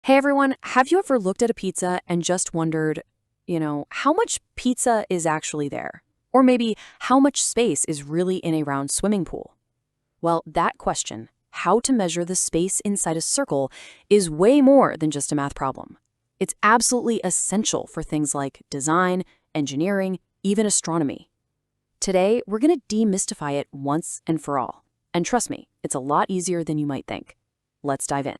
Hey everyone, have you ever looked at a pizza and just wondered, how much pizza is actually there? Or maybe how much space is really in a round swimming pool? Well, that question, how to measure the space inside a circle, is way more than just a math problem. It's absolutely essential for things like design, engineering, even astronomy. Today, we're going to demystify it once and for all. And trust me, it's a lot easier than you might think. Let's dive in.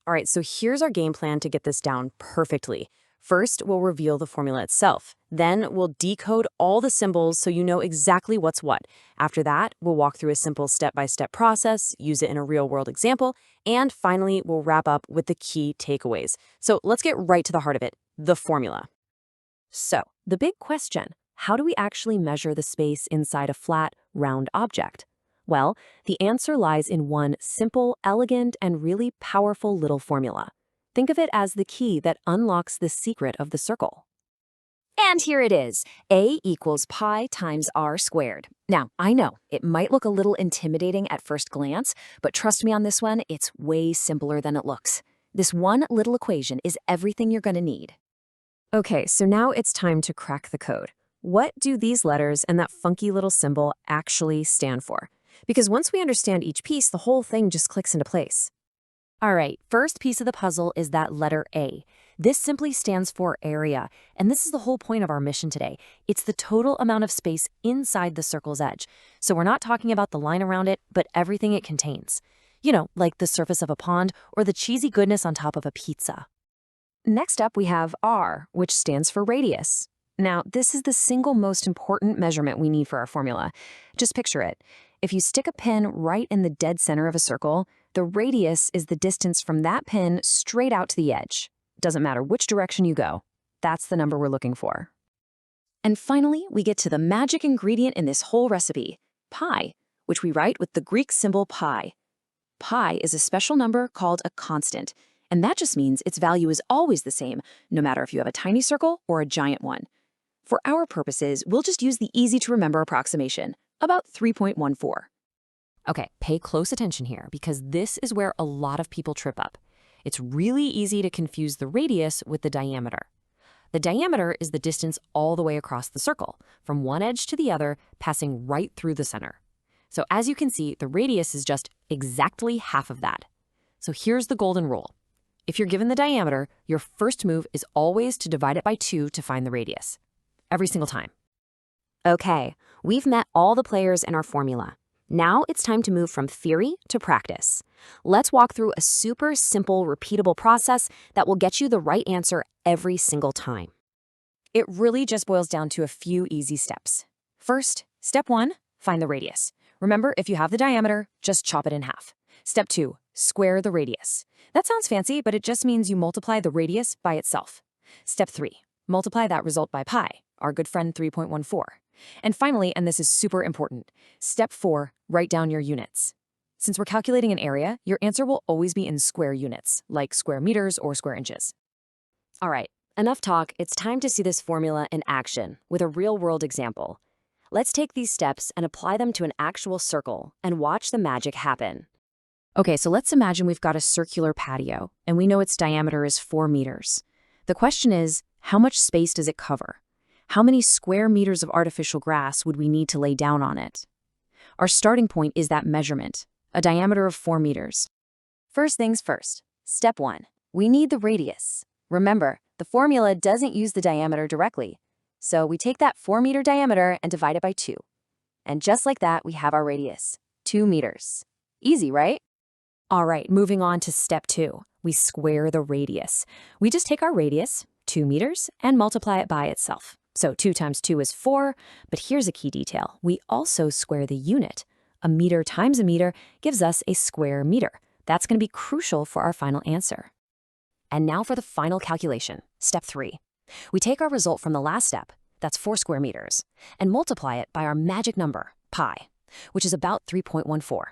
All right, so here's our game plan to get this down perfectly. First, we'll reveal the formula itself. Then, we'll decode all the symbols so you know exactly what's what. After that, we'll walk through a simple step-by-step process, use it in a real-world example, and finally, we'll wrap up with the key takeaways. So let's get right to the heart of it, the formula. So, the big question, how do we actually measure the space inside a flat, round object? Well, the answer lies in one simple, elegant, and really powerful little formula. Think of it as the key that unlocks the secret of the circle. And here it is, A equals pi times r squared. Now, I know, it might look a little intimidating at first glance, but trust me on this one, it's way simpler than it looks. This one little equation is everything you're going to need. Okay, so now it's time to crack the code. What do these letters and that funky little symbol actually stand for? Because once we understand each piece, the whole thing just clicks into place. All right, first piece of the puzzle is that letter A. This simply stands for area, and this is the whole point of our mission today. It's the total amount of space inside the circle's edge. So we're not talking about the line around it, but everything it contains. You know, like the surface of a pond or the cheesy goodness on top of a pizza. Next up, we have R, which stands for radius. Now, this is the single most important measurement we need for our formula. Just picture it. If you stick a pin right in the dead center of a circle, the radius is the distance from that pin straight out to the edge. Doesn't matter which direction you go. That's the number we're looking for. And finally, we get to the magic ingredient in this whole recipe, pi, which we write with the Greek symbol pi. Pi is a special number called a constant, and that just means its value is always the same, no matter if you have a tiny circle or a giant one. For our purposes, we'll just use the easy-to-remember approximation, about 3.14. Okay, pay close attention here, because this is where a lot of people trip up. It's really easy to confuse the radius with the diameter. The diameter is the distance all the way across the circle, from one edge to the other, passing right through the center. So as you can see, the radius is just exactly half of that. So here's the golden rule. If you're given the diameter, your first move is always to divide it by 2 to find the radius. Every single time. Okay, we've met all the players in our formula. Now it's time to move from theory to practice. Let's walk through a super simple, repeatable process that will get you the right answer every single time. It really just boils down to a few easy steps. First, step 1, find the radius. Remember, if you have the diameter, just chop it in half. Step 2, square the radius. That sounds fancy, but it just means you multiply the radius by itself. Step 3, multiply that result by pi, our good friend 3.14. And finally, and this is super important, step 4, write down your units. Since we're calculating an area, your answer will always be in square units, like square meters or square inches. All right, enough talk. It's time to see this formula in action with a real-world example. Let's take these steps and apply them to an actual circle and watch the magic happen. Okay, so let's imagine we've got a circular patio, and we know its diameter is 4 meters. The question is, how much space does it cover? How many square meters of artificial grass would we need to lay down on it? Our starting point is that measurement, a diameter of 4 meters. First things first, step 1, we need the radius. Remember, the formula doesn't use the diameter directly, so we take that 4-meter diameter and divide it by 2. And just like that, we have our radius, 2 meters. Easy, right? All right, moving on to step 2, we square the radius. We just take our radius, 2 meters, and multiply it by itself. So 2 times 2 is 4, but here's a key detail. We also square the unit. A meter times a meter gives us a square meter. That's going to be crucial for our final answer. And now for the final calculation, step 3. We take our result from the last step, that's 4 square meters, and multiply it by our magic number, pi, which is about 3.14.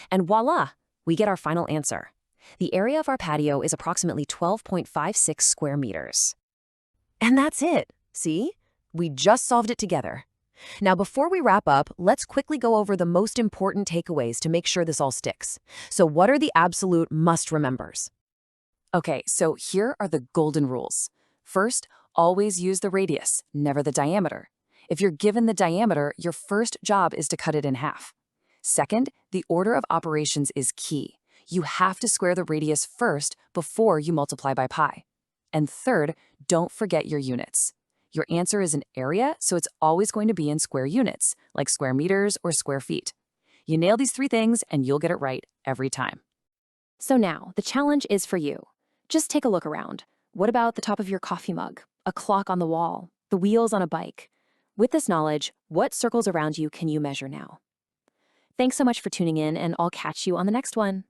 And voila, we get our final answer. The area of our patio is approximately 12.56 square meters. And that's it. See? We just solved it together. Now, before we wrap up, let's quickly go over the most important takeaways to make sure this all sticks. So what are the absolute must-remembers? Okay, so here are the golden rules. First, always use the radius, never the diameter. If you're given the diameter, your first job is to cut it in half. Second, the order of operations is key. You have to square the radius first before you multiply by pi. And third, don't forget your units. Your answer is an area, so it's always going to be in square units, like square meters or square feet. You nail these three things and you'll get it right every time. So now, the challenge is for you. Just take a look around. What about the top of your coffee mug, a clock on the wall, the wheels on a bike? With this knowledge, what circles around you can you measure now? Thanks so much for tuning in, and I'll catch you on the next one.